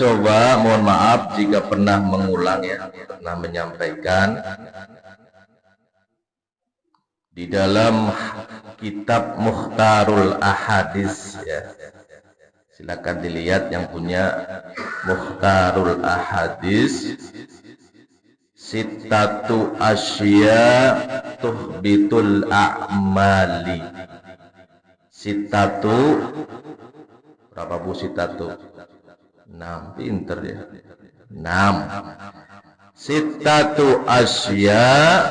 coba, mohon maaf jika pernah mengulang ya, pernah menyampaikan di dalam kitab Mukhtarul Ahadis ya. Silakan dilihat yang punya Mukhtarul Ahadis. Sittatu asya tuhbitul a'mali. Sittatu, berapa bu sittatu? 6, pinter ya. 6. Sittatu asya,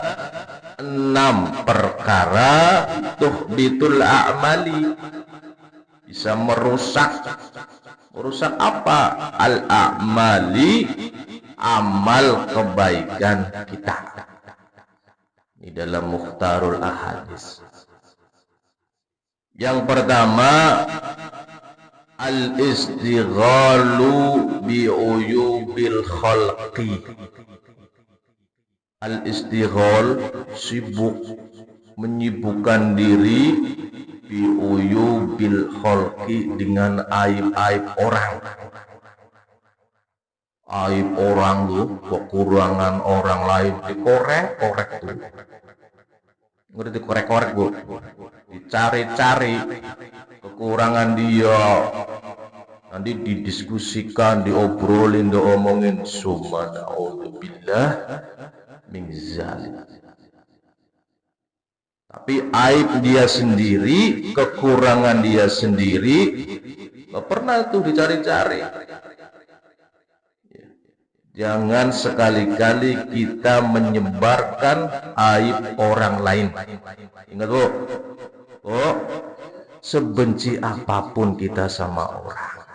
6 perkara tuhbitul a'mali, bisa merusak apa? Al-a'mali, amal kebaikan kita. Ini dalam Mukhtarul Ahadis. Yang pertama, al-istighalu bi'uyubil khalqi. Al-istighal, sibuk, menyibukkan diri, bi'uyubil khalqi, dengan aib-aib orang. Aib orang tuh, kekurangan orang lain dikorek-korek tuh. Ngerti dikorek-korek bu, dicari-cari kekurangan dia, nanti didiskusikan, diobrolin, diomongin. Subhanallah min zalik. Tapi aib dia sendiri, kekurangan dia sendiri, nggak pernah tuh dicari-cari. Jangan sekali-kali kita menyebarkan aib orang lain. Ingat bu, sebenci apapun kita sama orang,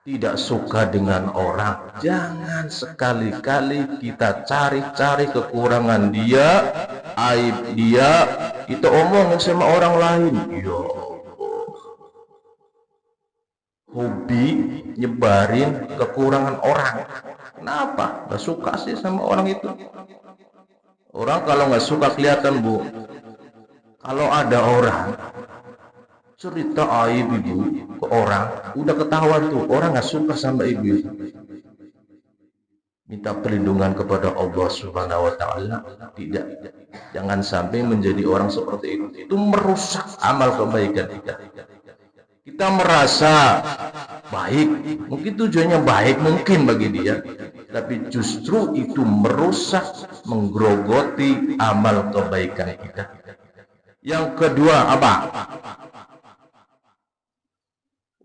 tidak suka dengan orang, jangan sekali-kali kita cari-cari kekurangan dia, aib dia, kita omongin sama orang lain. Ya Allah, hobi nyebarin kekurangan orang. Kenapa? Gak suka sih sama orang itu. Orang kalau gak suka kelihatan bu. Kalau ada orang cerita aib ibu ke orang, udah ketahuan tuh orang gak suka sama ibu. Minta perlindungan kepada Allah Subhanahu wa ta'ala. Tidak, jangan sampai menjadi orang seperti itu. Itu merusak amal kebaikan kita. Kita merasa baik, mungkin tujuannya baik mungkin bagi dia, tapi justru itu merusak, menggerogoti amal kebaikan kita. Yang kedua apa?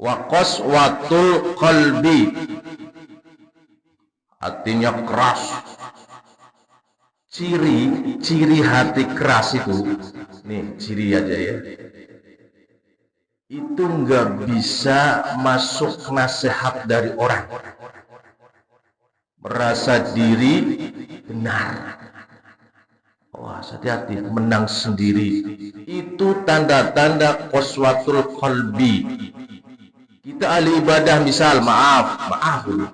Wa qaswatul qalbi, hatinya keras. Ciri hati keras itu, nih ciri aja ya, itu nggak bisa masuk nasihat dari orang, merasa diri benar. Wah, hati-hati, menang sendiri. Itu tanda-tanda qaswatul qalbi. Kita ahli ibadah misal, maaf dulu,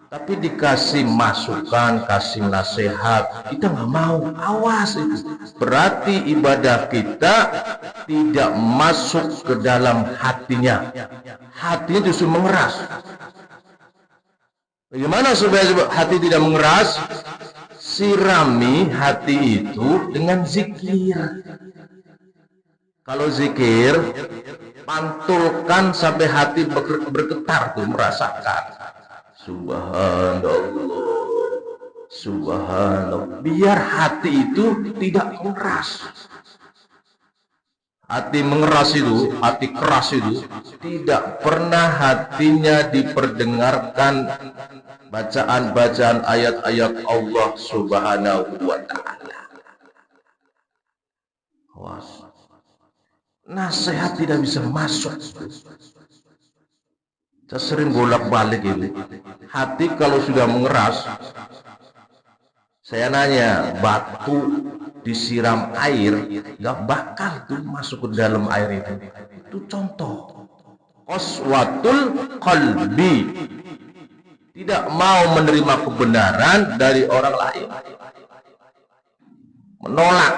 tapi dikasih masukan, kasih nasihat, kita nggak mau. Awas, itu berarti ibadah kita tidak masuk ke dalam hatinya. Hatinya justru mengeras. Bagaimana supaya hati tidak mengeras? Sirami hati itu dengan zikir. Kalau zikir, pantulkan sampai hati bergetar tuh, merasakan. Subhanallah, subhanallah. Biar hati itu tidak mengeras. Hati mengeras itu, hati keras itu, tidak pernah hatinya diperdengarkan bacaan-bacaan ayat-ayat Allah Subhanahu wa ta'ala. Nasihat tidak bisa masuk. Saya sering bolak-balik ini. Hati kalau sudah mengeras, saya nanya, batu disiram air, gak bakal tuh masuk ke dalam air itu. Itu contoh. Qaswatul qalbi, tidak mau menerima kebenaran dari orang lain, menolak.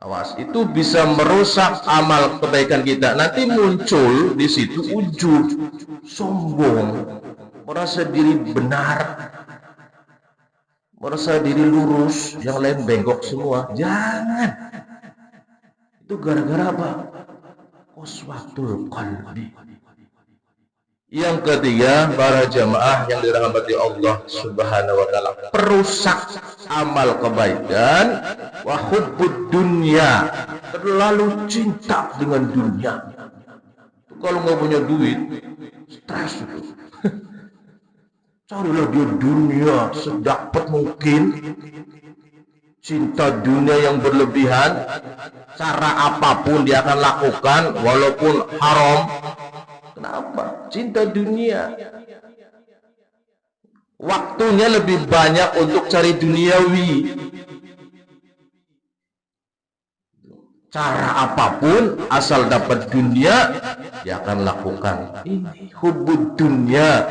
Awas, itu bisa merusak amal kebaikan kita. Nanti muncul di situ ujub, sombong, merasa diri benar, merasa diri lurus, yang lain bengkok semua. Jangan. Itu gara-gara apa? Qaswatul qalbi. Yang ketiga, para jamaah yang dirahmati Allah Subhanahu wa taala, perusak amal kebaikan wa hubbud dunya, terlalu cinta dengan dunia. Kalau nggak punya duit, stres itu. Carilah dia dunia sedapat mungkin. Cinta dunia yang berlebihan, cara apapun dia akan lakukan walaupun haram. Kenapa? Cinta dunia. Waktunya lebih banyak untuk cari duniawi. Cara apapun asal dapat dunia dia akan lakukan. Ini hubud dunia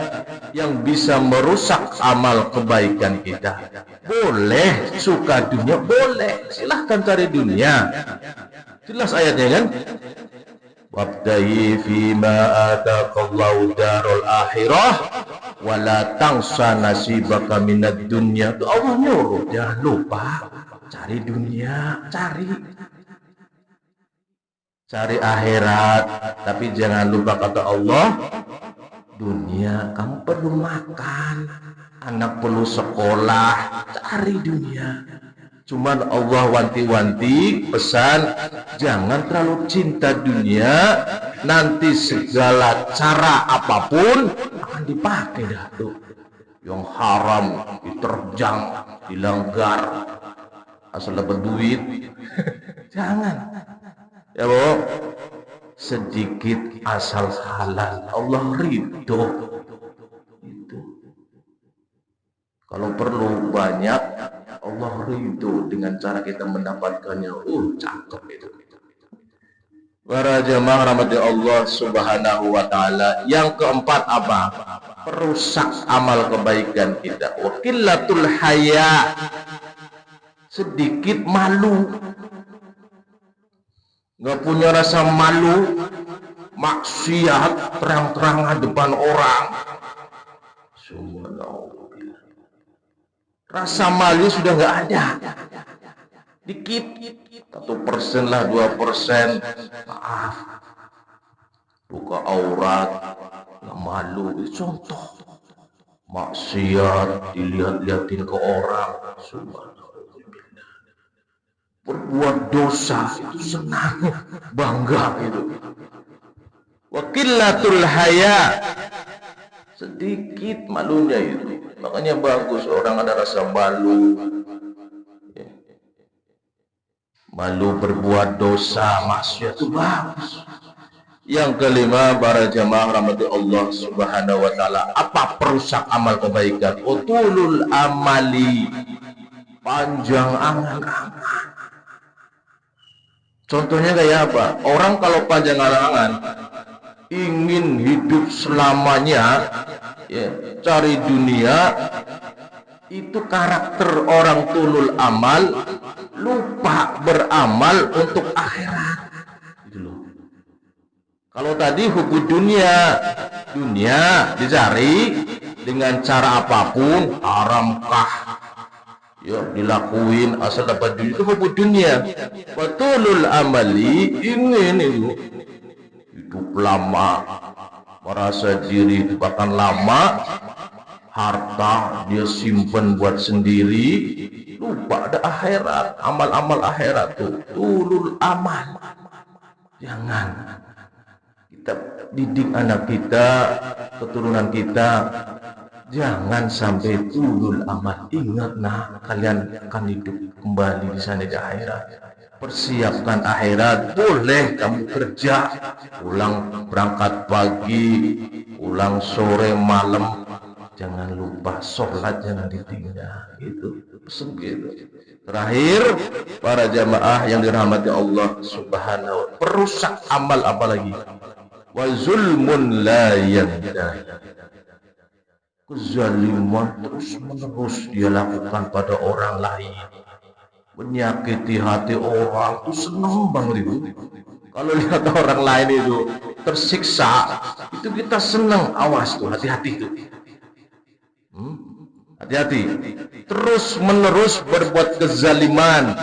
yang bisa merusak amal kebaikan kita. Boleh suka dunia, boleh, silahkan cari dunia. Jelas ayatnya kan? Wabtahi fima ataqallahu darul akhirah wala tangsa nasibaka minad dunya. Itu Allah nyuruh, jangan lupa cari dunia, cari akhirat, tapi jangan lupa kata Allah, dunia kamu perlu makan, anak perlu sekolah, cari dunia. Cuman Allah wanti-wanti pesan, jangan terlalu cinta dunia, nanti segala cara apapun akan dipakai dah tuh. Yang haram diterjang, dilanggar, asal dapat duit. Jangan. Ya Bu, sedikit asal halal, Allah ridho. Itu. Kalau perlu banyak, Allah ridho dengan cara kita mendapatkannya. Cakep itu. Para jamaah rahmati Allah Subhanahu wa taala. Yang keempat apa? Perusak amal kebaikan kita. Wa qillatul haya. Sedikit malu. Nggak punya rasa malu, maksiat terang-terangan depan orang. Subhanallah. Rasa malu sudah nggak ada. Dikit, 1% lah, 2%. Maaf. Buka aurat, nggak malu. Contoh. Maksiat dilihat-liatin ke orang. Subhanallah. Berbuat dosa itu senang, bangga gitu. Wakilatul haya, sedikit malunya itu. Makanya bagus orang ada rasa malu, malu berbuat dosa, maksiat itu bagus. Yang kelima, para jamaah rahmati Allah Subhanahu wa taala, apa perusak amal kebaikan? Utulul amali, panjang angan-angan. Contohnya kayak apa? Orang kalau panjang angan-angan ingin hidup selamanya, ya, cari dunia, itu karakter orang tulul amal, lupa beramal untuk akhirat. Gitu loh. Kalau tadi hubud dunia, dunia dicari dengan cara apapun, haramkah, ya dilakuin asal dapat duit, itu hubud dunia. Batulul amali, ingin itu hidup lama, merasa diri bahkan lama, harta dia simpen buat sendiri, lupa ada akhirat, amal-amal akhirat tuh, tulul amal. Jangan. Kita didik anak kita, keturunan kita, jangan sampai tulul amal. Ingat nah, kalian akan hidup kembali di sana di akhirat. Persiapkan akhirat. Boleh kamu kerja, pulang berangkat pagi, pulang sore malam, jangan lupa sholat jangan ditinggal. Itu pesan gitu. Terakhir, para jamaah yang dirahmati Allah Subhanahu wa taala, perusak amal apalagi? Wa zulmun la yantahi. Kezaliman terus menerus dia lakukan pada orang lain. menyakiti hati orang tuh seneng banget itu. Kalau lihat orang lain itu tersiksa, itu kita seneng. Awas tuh, hati-hati tuh. Hati-hati. Terus menerus berbuat kezaliman,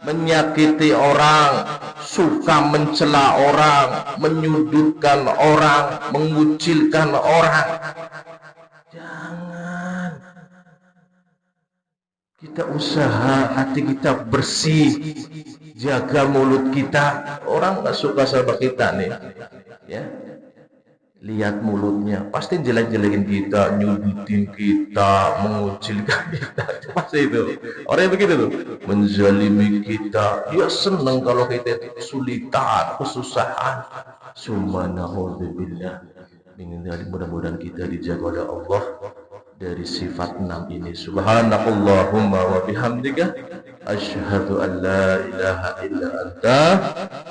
menyakiti orang, suka mencela orang, menyudutkan orang, mengucilkan orang. Jangan. Kita usaha hati kita bersih, jaga mulut kita. Orang nggak suka sama kita nih, ya. Lihat mulutnya, pasti jelek-jelekin kita, nyudutin kita, mengucilkan kita. Pasti itu. Orang yang begitu tuh, menzalimi kita. Dia senang kalau kita itu kesulitan, kesusahan. Subhanallah. Mudah-mudahan kita dijaga oleh Allah dari sifat 6 ini. Subhanakallahumma wa bihamdika asyhadu an la ilaha illa anta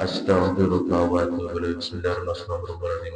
astaghfiruka wa atubu ilaik. Bismillahirrahmanirrahim.